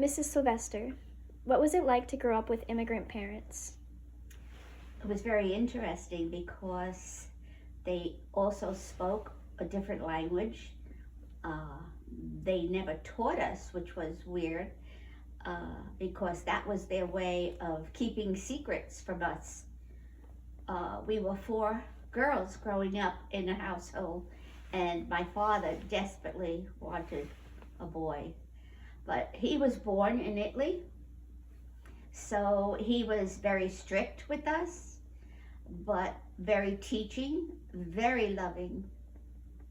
Mrs. Sylvester, what was it like to grow up with immigrant parents? It was very interesting because they also spoke a different language. Uh, they never taught us, which was weird, because that was their way of keeping secrets from us. We were four girls growing up in a household, and my father desperately wanted a boy. But he was born in Italy, so he was very strict with us, but very teaching, very loving,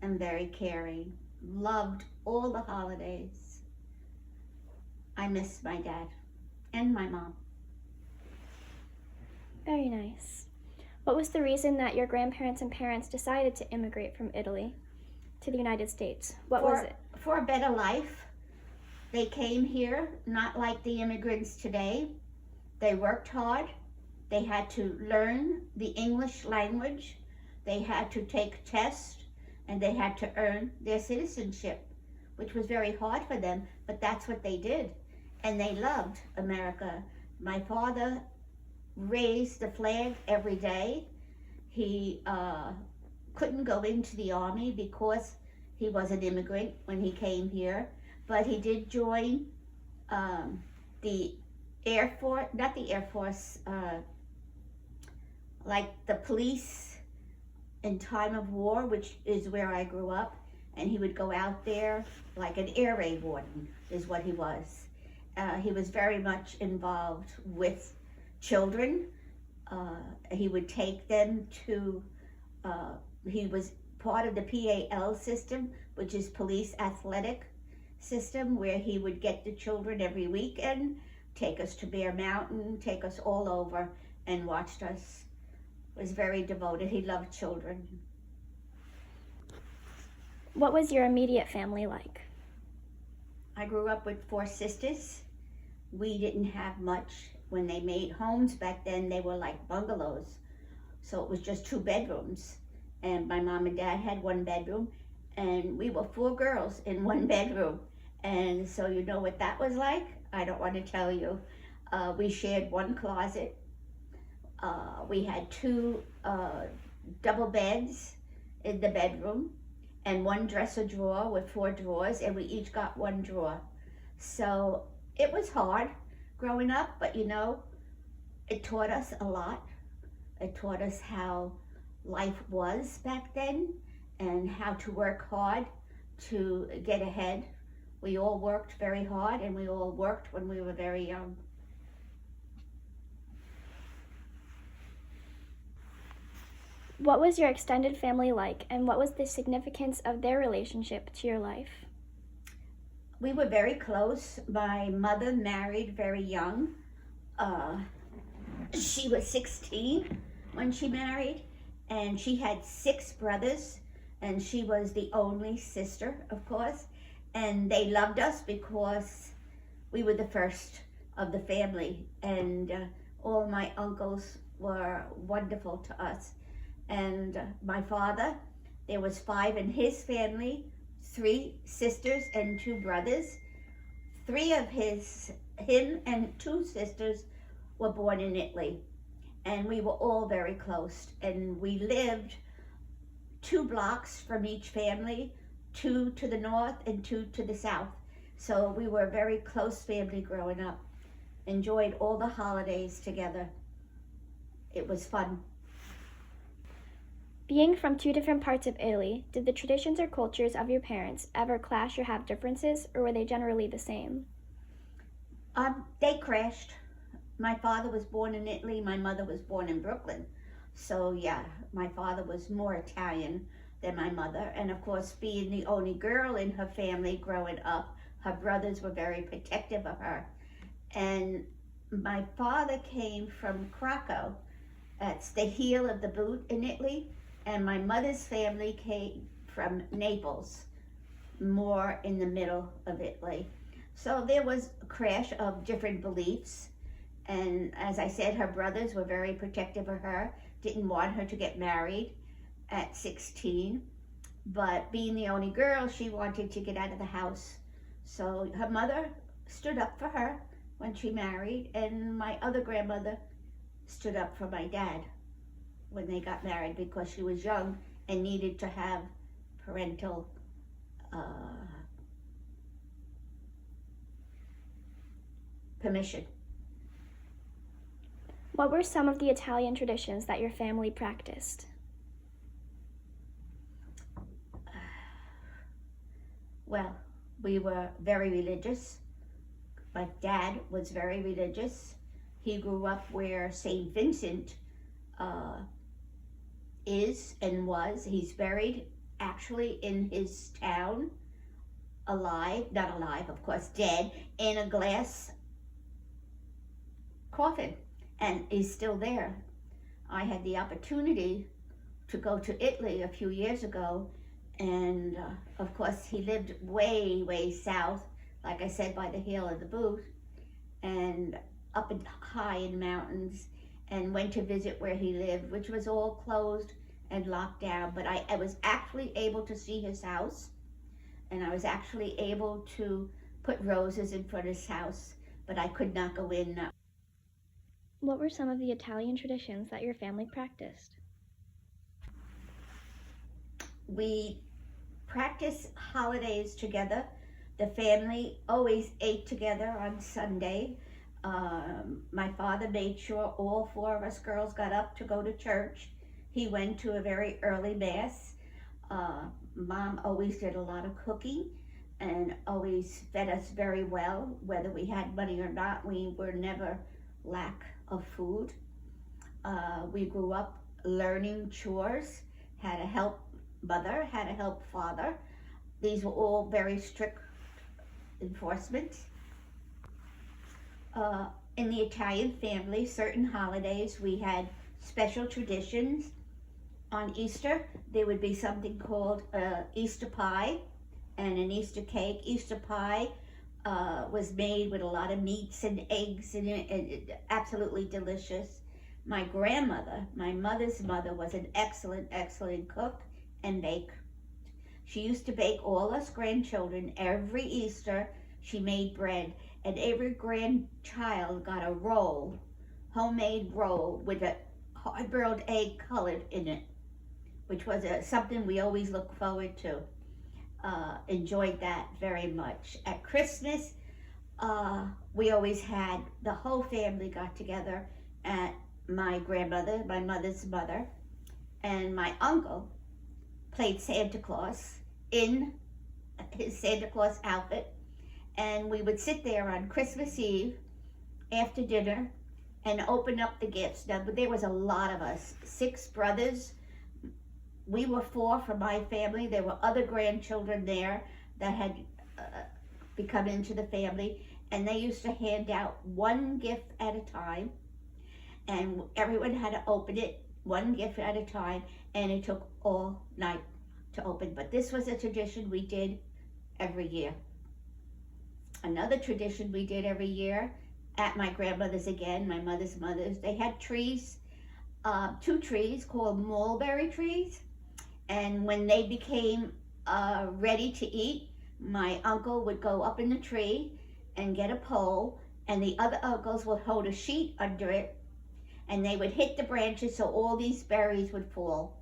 and very caring. Loved all the holidays. I miss my dad and my mom. Very nice. What was the reason that your grandparents and parents decided to immigrate from Italy to the United States? What was it? For a better life. They came here not like the immigrants today. They worked hard. They had to learn the English language. They had to take tests, and they had to earn their citizenship, which was very hard for them, but that's what they did. And they loved America. My father raised the flag every day. He couldn't go into the army because he was an immigrant when he came here, but he did join the Air Force, not the Air Force, like the police in time of war, which is where I grew up, and he would go out there like an air raid warden is what he was. He was very much involved with children. He would take them to, he was part of the PAL system, which is police athletic system, where he would get the children every weekend, take us to Bear Mountain, take us all over, and watched us. Was very devoted. He loved children. What was your immediate family like? I grew up with four sisters. We didn't have much. When they made homes back then, they were like bungalows. So it was just 2 bedrooms. And my mom and dad had 1 bedroom. And we were 4 girls in 1 bedroom. And so you know what that was like? I don't want to tell you. We shared 1 closet. We had 2 double beds in the bedroom and 1 dresser drawer with 4 drawers, and we each got 1 drawer. So it was hard growing up, but you know, it taught us a lot. It taught us how life was back then and how to work hard to get ahead. We all worked very hard, and we all worked when we were very young. What was your extended family like, and what was the significance of their relationship to your life? We were very close. My mother married very young. She was 16 when she married, and she had 6 brothers, and she was the only sister, of course. And they loved us because we were the first of the family, and all my uncles were wonderful to us. And my father, there was 5 in his family, 3 sisters and 2 brothers. 3 of him and 2 sisters were born in Italy, and we were all very close. And we lived 2 blocks from each family, 2 to the north and 2 to the south. So we were a very close family growing up. Enjoyed all the holidays together. It was fun. Being from 2 different parts of Italy, did the traditions or cultures of your parents ever clash or have differences, or were they generally the same? They crashed. My father was born in Italy, my mother was born in Brooklyn. So yeah, my father was more Italian than my mother. And of course, being the only girl in her family growing up, her brothers were very protective of her. And my father came from Krakow. That's the heel of the boot in Italy. And my mother's family came from Naples, more in the middle of Italy. So there was a crash of different beliefs. And as I said, her brothers were very protective of her, didn't want her to get married at 16. But being the only girl, she wanted to get out of the house. So her mother stood up for her when she married, and my other grandmother stood up for my dad when they got married because she was young and needed to have parental permission. What were some of the Italian traditions that your family practiced? Well, we were very religious. My dad was very religious. He grew up where St. Vincent is and was. He's buried actually in his town, alive, not alive, of course, dead, in a glass coffin, and he's still there. I had the opportunity to go to Italy a few years ago, and of course he lived way, way south, like I said, by the Hill of the Boot, and up and high in mountains, and went to visit where he lived, which was all closed and locked down. But I was actually able to see his house, and I was actually able to put roses in front of his house, but I could not go in. What were some of the Italian traditions that your family practiced? We practiced holidays together. The family always ate together on Sunday. My father made sure all four of us girls got up to go to church. He went to a very early mass. Mom always did a lot of cooking and always fed us very well. Whether we had money or not, we were never lack of food. We grew up learning chores, how to help mother, how to help father. These were all very strict enforcement. In the Italian family, certain holidays, we had special traditions. On Easter, there would be something called Easter pie and an Easter cake. Easter pie was made with a lot of meats and eggs in it, and absolutely delicious. My grandmother, my mother's mother, was an excellent, excellent cook and baker. She used to bake all us grandchildren every Easter. She made bread, and every grandchild got a roll, homemade roll with a hard-boiled egg colored in it, which was something we always looked forward to. Enjoyed that very much. At Christmas, we always had, the whole family got together at my grandmother, my mother's mother, and my uncle played Santa Claus in his Santa Claus outfit, and we would sit there on Christmas Eve after dinner and open up the gifts. Now, but there was a lot of us, 6 brothers. We were 4 from my family. There were other grandchildren there that had become into the family, and they used to hand out one gift at a time, and everyone had to open it one gift at a time, and it took all night to open. But this was a tradition we did every year. Another tradition we did every year at my grandmother's again, my mother's mother's, they had trees, 2 trees called mulberry trees. And when they became ready to eat, my uncle would go up in the tree and get a pole, and the other uncles would hold a sheet under it, and they would hit the branches so all these berries would fall.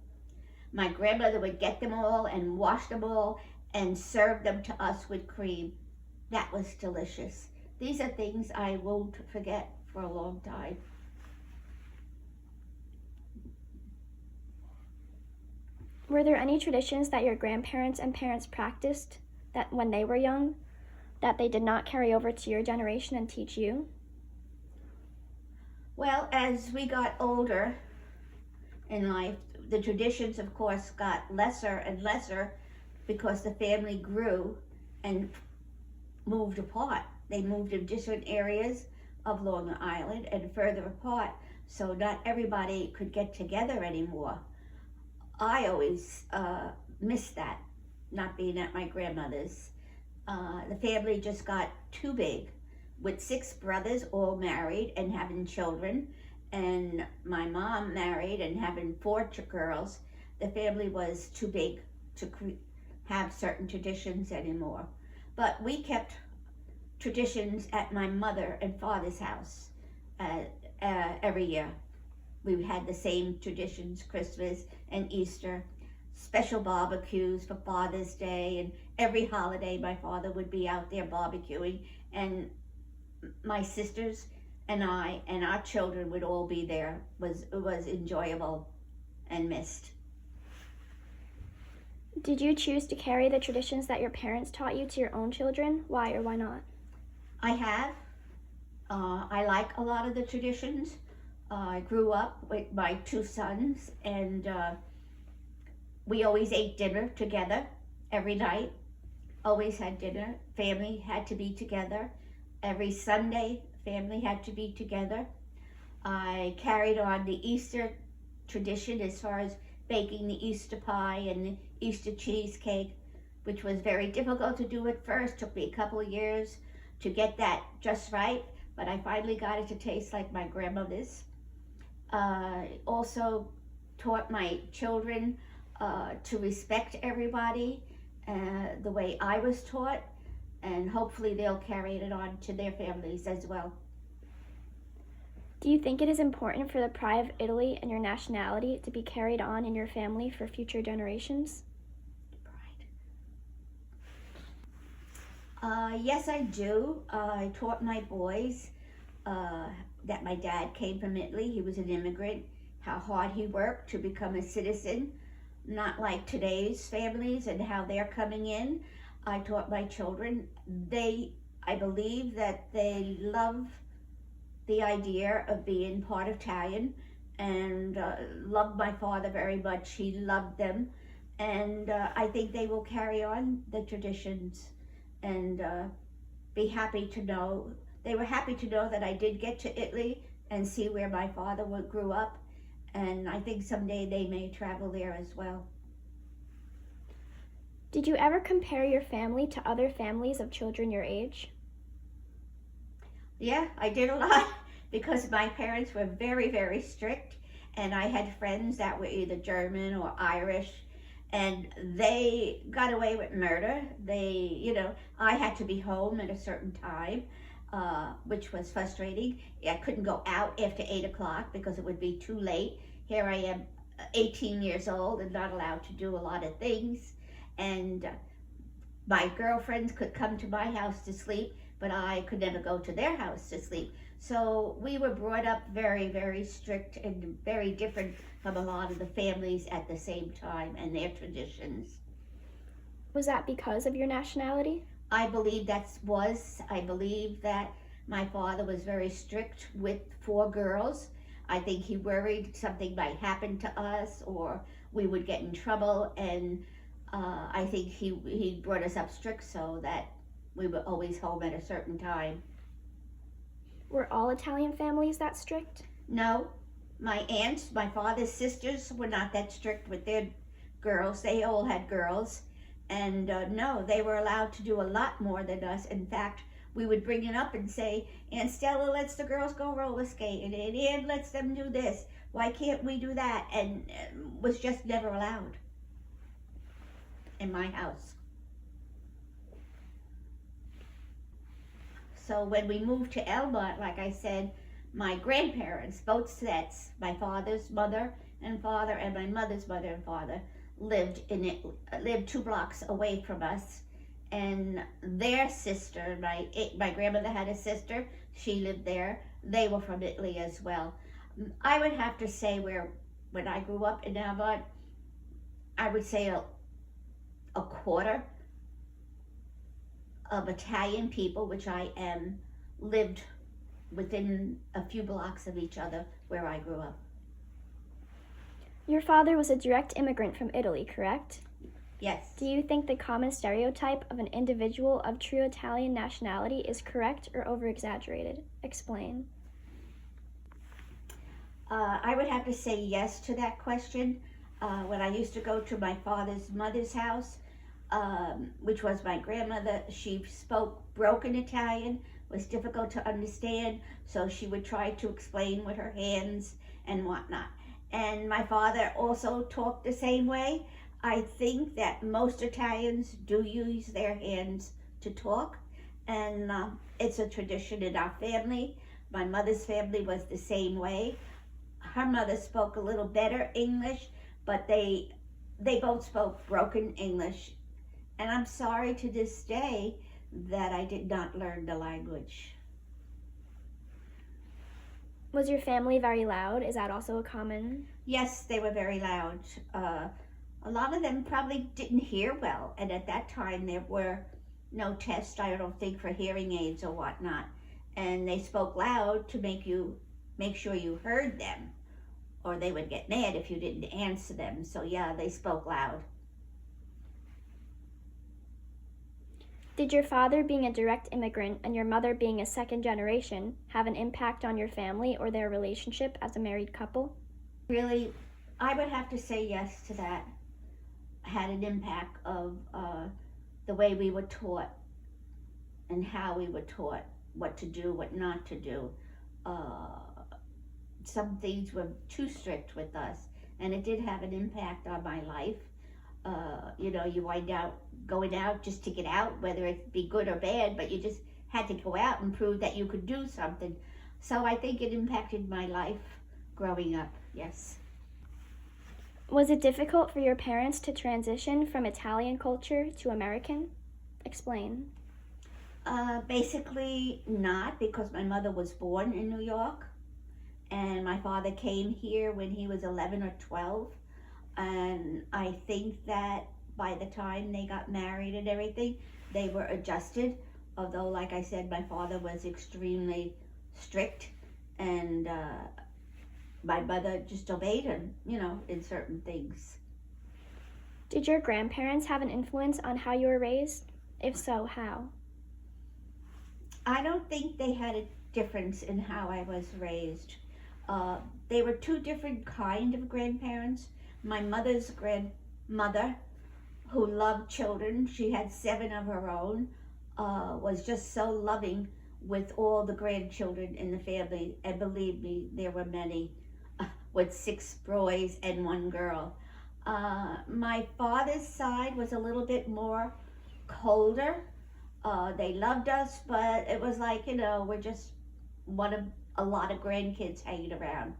My grandmother would get them all and wash them all and serve them to us with cream. That was delicious. These are things I won't forget for a long time. Were there any traditions that your grandparents and parents practiced that when they were young that they did not carry over to your generation and teach you? Well, as we got older in life, the traditions, of course, got lesser and lesser because the family grew and moved apart. They moved in different areas of Long Island and further apart, so not everybody could get together anymore. I always missed that, not being at my grandmother's. The family just got too big, with 6 brothers all married and having children, and my mom married and having 4 girls. The family was too big to have certain traditions anymore. But we kept traditions at my mother and father's house every year. We had the same traditions, Christmas and Easter, special barbecues for Father's Day, and every holiday my father would be out there barbecuing, and my sisters and I and our children would all be there. It was enjoyable and missed. Did you choose to carry the traditions that your parents taught you to your own children? Why or why not? I have. I like a lot of the traditions. I grew up with my two sons, and we always ate dinner together every night. Always had dinner. Family had to be together. Every Sunday, family had to be together. I carried on the Easter tradition as far as baking the Easter pie and the Easter cheesecake, which was very difficult to do at first. Took me a couple of years to get that just right, but I finally got it to taste like my grandmother's. Also taught my children to respect everybody the way I was taught, and hopefully they'll carry it on to their families as well. Do you think it is important for the pride of Italy and your nationality to be carried on in your family for future generations? Yes, I do. I taught my boys that my dad came from Italy. He was an immigrant, how hard he worked to become a citizen, not like today's families and how they're coming in. I taught my children. I believe that they love the idea of being part Italian, and loved my father very much. He loved them, and I think they will carry on the traditions and be happy to know. They were happy to know that I did get to Italy and see where my father grew up, and I think someday they may travel there as well. Did you ever compare your family to other families of children your age? Yeah, I did a lot because my parents were very, very strict, and I had friends that were either German or Irish, and they got away with murder. I had to be home at a certain time, which was frustrating. I couldn't go out after 8 o'clock because it would be too late. Here I am, 18 years old and not allowed to do a lot of things. And my girlfriends could come to my house to sleep, but I could never go to their house to sleep. So we were brought up very, very strict and very different from a lot of the families at the same time and their traditions. Was that because of your nationality? I believe I believe that my father was very strict with 4 girls. I think he worried something might happen to us or we would get in trouble, and I think he brought us up strict so that we were always home at a certain time. Were all Italian families that strict? No, my aunts, my father's sisters were not that strict with their girls. They all had girls. And no, they were allowed to do a lot more than us. In fact, we would bring it up and say, Aunt Stella lets the girls go roller skating, and Aunt lets them do this. Why can't we do that? And was just never allowed in my house. So when we moved to Elmont, like I said, my grandparents, both sets, my father's mother and father and my mother's mother and father, lived 2 blocks away from us. And their sister, my grandmother had a sister, she lived there. They were from Italy as well. I would have to say when I grew up in Elmont, I would say a quarter of Italian people, which I am, lived within a few blocks of each other where I grew up. Your father was a direct immigrant from Italy, correct? Yes. Do you think the common stereotype of an individual of true Italian nationality is correct or over-exaggerated? Explain. I would have to say yes to that question. When I used to go to my father's mother's house, which was my grandmother, she spoke broken Italian, was difficult to understand, so she would try to explain with her hands and whatnot. And my father also talked the same way. I think that most Italians do use their hands to talk, and it's a tradition in our family. My mother's family was the same way. Her mother spoke a little better English, but they both spoke broken English. And I'm sorry to this day that I did not learn the language. Was your family very loud? Is that also a common? Yes, they were very loud. A lot of them probably didn't hear well, and at that time there were no tests, I don't think, for hearing aids or whatnot. And they spoke loud to make sure you heard them, or they would get mad if you didn't answer them. So yeah, they spoke loud. Did your father, being a direct immigrant, and your mother being a second generation, have an impact on your family or their relationship as a married couple? Really, I would have to say yes to that. Had an impact of the way we were taught and how we were taught, what to do, what not to do. Some things were too strict with us, and it did have an impact on my life. You wind out going out just to get out, whether it be good or bad, but you just had to go out and prove that you could do something. So I think it impacted my life growing up, yes. Was it difficult for your parents to transition from Italian culture to American? Explain. Basically not, because my mother was born in New York, and my father came here when he was 11 or 12. And I think that by the time they got married and everything, they were adjusted. Although, like I said, my father was extremely strict, and my mother just obeyed him, in certain things. Did your grandparents have an influence on how you were raised? If so, how? I don't think they had a difference in how I was raised. They were two different kind of grandparents. My mother's grandmother, who loved children, she had 7 of her own, was just so loving with all the grandchildren in the family. And believe me, there were many, with 6 boys and 1 girl. My father's side was a little bit more colder. They loved us, but it was like, we're just one of a lot of grandkids hanging around.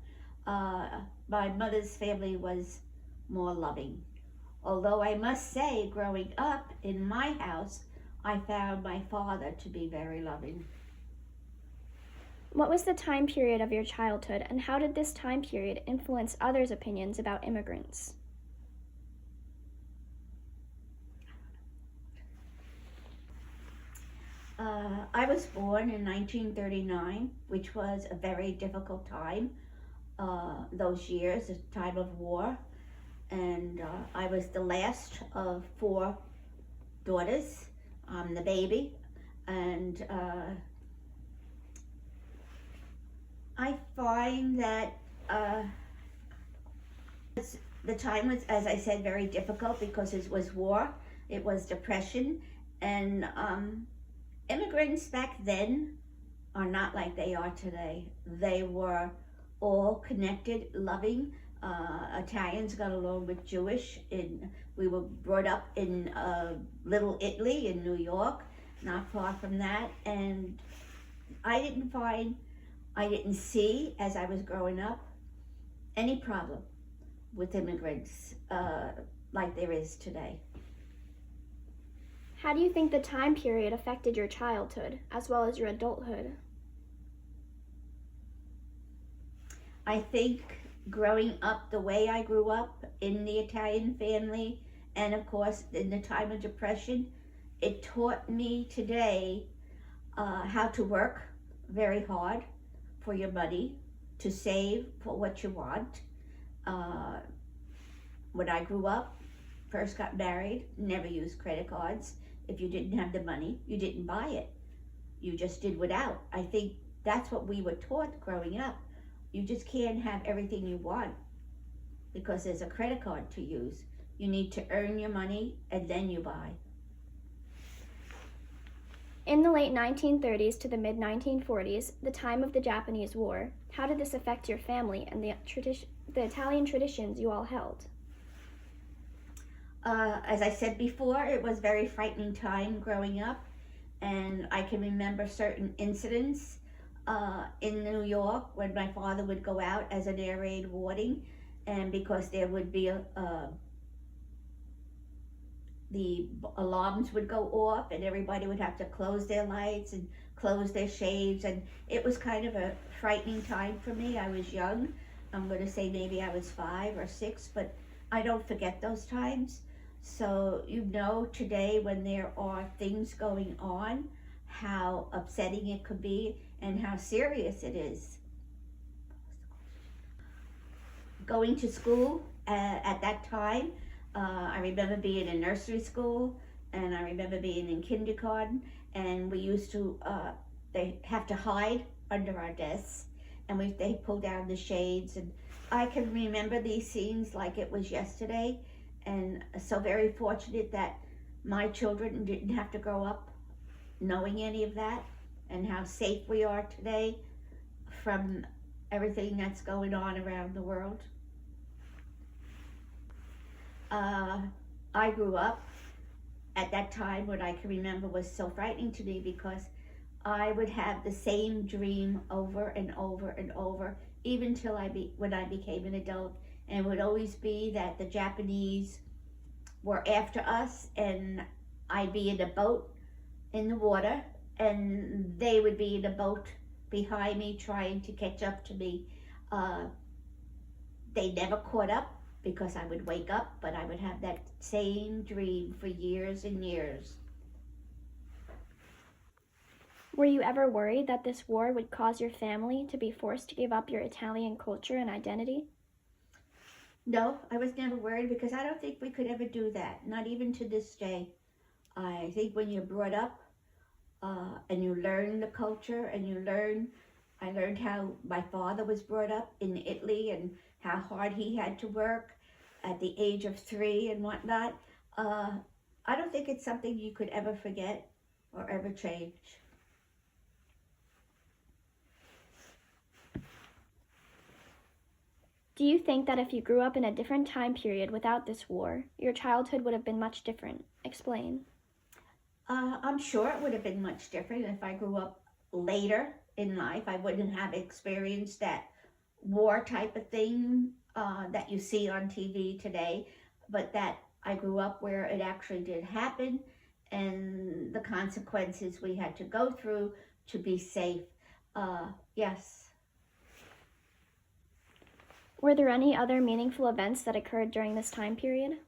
My mother's family was more loving. Although I must say, growing up in my house, I found my father to be very loving. What was the time period of your childhood, and how did this time period influence others' opinions about immigrants? I was born in 1939, which was a very difficult time. Those years, a time of war. And I was the last of 4 daughters. I'm the baby. And I find that the time was, as I said, very difficult because it was war, it was depression, and immigrants back then are not like they are today. They were all connected, loving. Italians got along with Jewish. We were brought up in Little Italy in New York, not far from that, and I didn't see, as I was growing up, any problem with immigrants like there is today. How do you think the time period affected your childhood as well as your adulthood? I think growing up the way I grew up in the Italian family, and of course in the time of depression, it taught me today how to work very hard for your money, to save for what you want. When I grew up, first got married, never used credit cards. If you didn't have the money, you didn't buy it. You just did without. I think that's what we were taught growing up. You just can't have everything you want because there's a credit card to use. You need to earn your money and then you buy. In the late 1930s to the mid-1940s, the time of the Japanese War, how did this affect your family and the Italian traditions you all held? As I said before, it was a very frightening time growing up, And I can remember certain incidents in New York when my father would go out as an air raid warning, and because there would be the alarms would go off and everybody would have to close their lights and close their shades, and it was kind of a frightening time for me. I was young. I'm going to say maybe I was 5 or 6, but I don't forget those times. So today when there are things going on, how upsetting it could be and how serious it is. Going to school at that time, I remember being in nursery school, and I remember being in kindergarten, and we used to, they have to hide under our desks, and they pull down the shades, and I can remember these scenes like it was yesterday, and so very fortunate that my children didn't have to grow up knowing any of that, and how safe we are today from everything that's going on around the world. I grew up at that time, what I can remember was so frightening to me, because I would have the same dream over and over and over, even till when I became an adult, and it would always be that the Japanese were after us, and I'd be in a boat in the water, and they would be in a boat behind me trying to catch up to me. They never caught up, because I would wake up, but I would have that same dream for years and years. Were you ever worried that this war would cause your family to be forced to give up your Italian culture and identity? No, I was never worried, because I don't think we could ever do that, not even to this day. I think when you're brought up and you learn the culture, and I learned how my father was brought up in Italy and how hard he had to work at the age of 3 and whatnot. I don't think it's something you could ever forget or ever change. Do you think that if you grew up in a different time period without this war, your childhood would have been much different? Explain. I'm sure it would have been much different if I grew up later in life. I wouldn't have experienced that war type of thing that you see on TV today, but that I grew up where it actually did happen, and the consequences we had to go through to be safe. Yes. Were there any other meaningful events that occurred during this time period?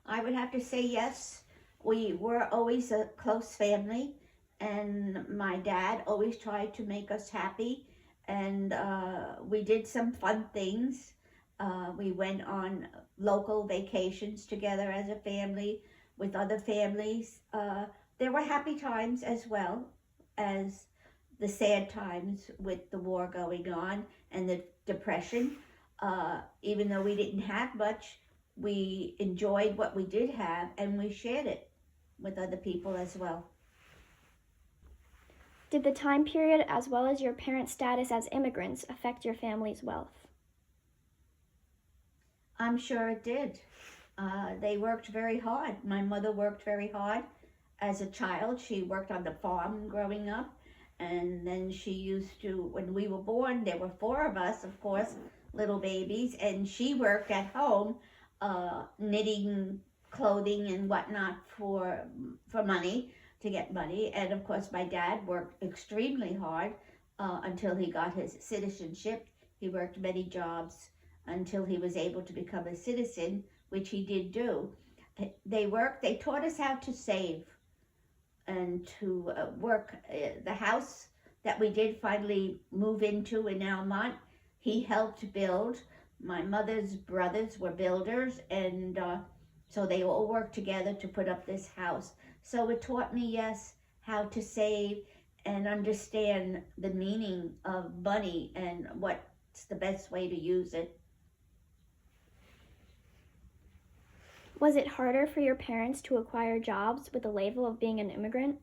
I would have to say yes. We were always a close family, and my dad always tried to make us happy, and we did some fun things. We went on local vacations together as a family with other families. There were happy times as well as the sad times with the war going on and the depression. Even though we didn't have much, we enjoyed what we did have, and we shared it with other people as well. Did the time period, as well as your parents' status as immigrants, affect your family's wealth? I'm sure it did. They worked very hard. My mother worked very hard as a child. She worked on the farm growing up, and then she used to, when we were born, there were 4 of us, of course, little babies, and she worked at home knitting clothing and whatnot for money, to get money. And of course my dad worked extremely hard until he got his citizenship. He worked many jobs until he was able to become a citizen, which he did do. They taught us how to save and to work. The house that we did finally move into in Almont, he helped build. My mother's brothers were builders, and so they all worked together to put up this house. So it taught me, yes, how to save and understand the meaning of money and what's the best way to use it. Was it harder for your parents to acquire jobs with the label of being an immigrant?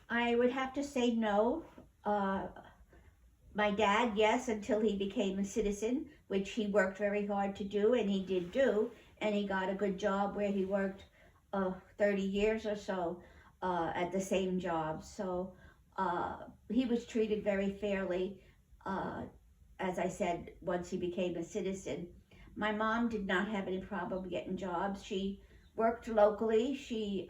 I would have to say no. My dad, yes, until he became a citizen, which he worked very hard to do, and he did do, and he got a good job where he worked 30 years or so. at the same job. So he was treated very fairly, as I said, once he became a citizen. My mom did not have any problem getting jobs. She worked locally. She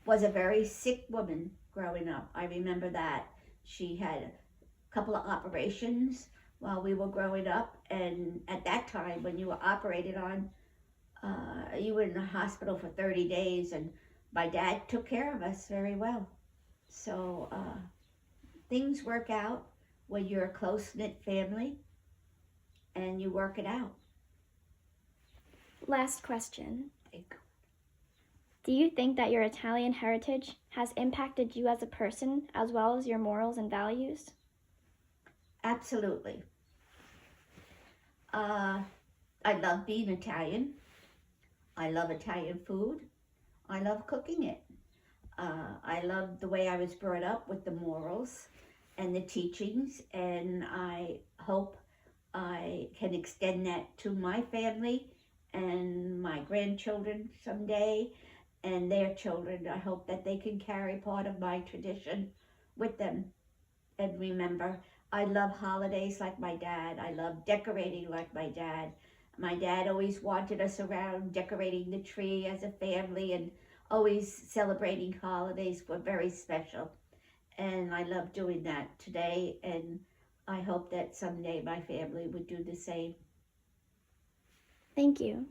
was a very sick woman growing up. I remember that. She had a couple of operations while we were growing up, and at that time, when you were operated on, you were in the hospital for 30 days, and my dad took care of us very well. So things work out when you're a close-knit family and you work it out. Last question. Do you think that your Italian heritage has impacted you as a person as well as your morals and values? Absolutely. I love being Italian. I love Italian food. I love cooking it. I love the way I was brought up with the morals and the teachings, and I hope I can extend that to my family and my grandchildren someday and their children. I hope that they can carry part of my tradition with them. And remember, I love holidays like my dad. I love decorating like my dad. My dad always wanted us around decorating the tree as a family, and always celebrating holidays were very special. And I love doing that today, and I hope that someday my family would do the same. Thank you.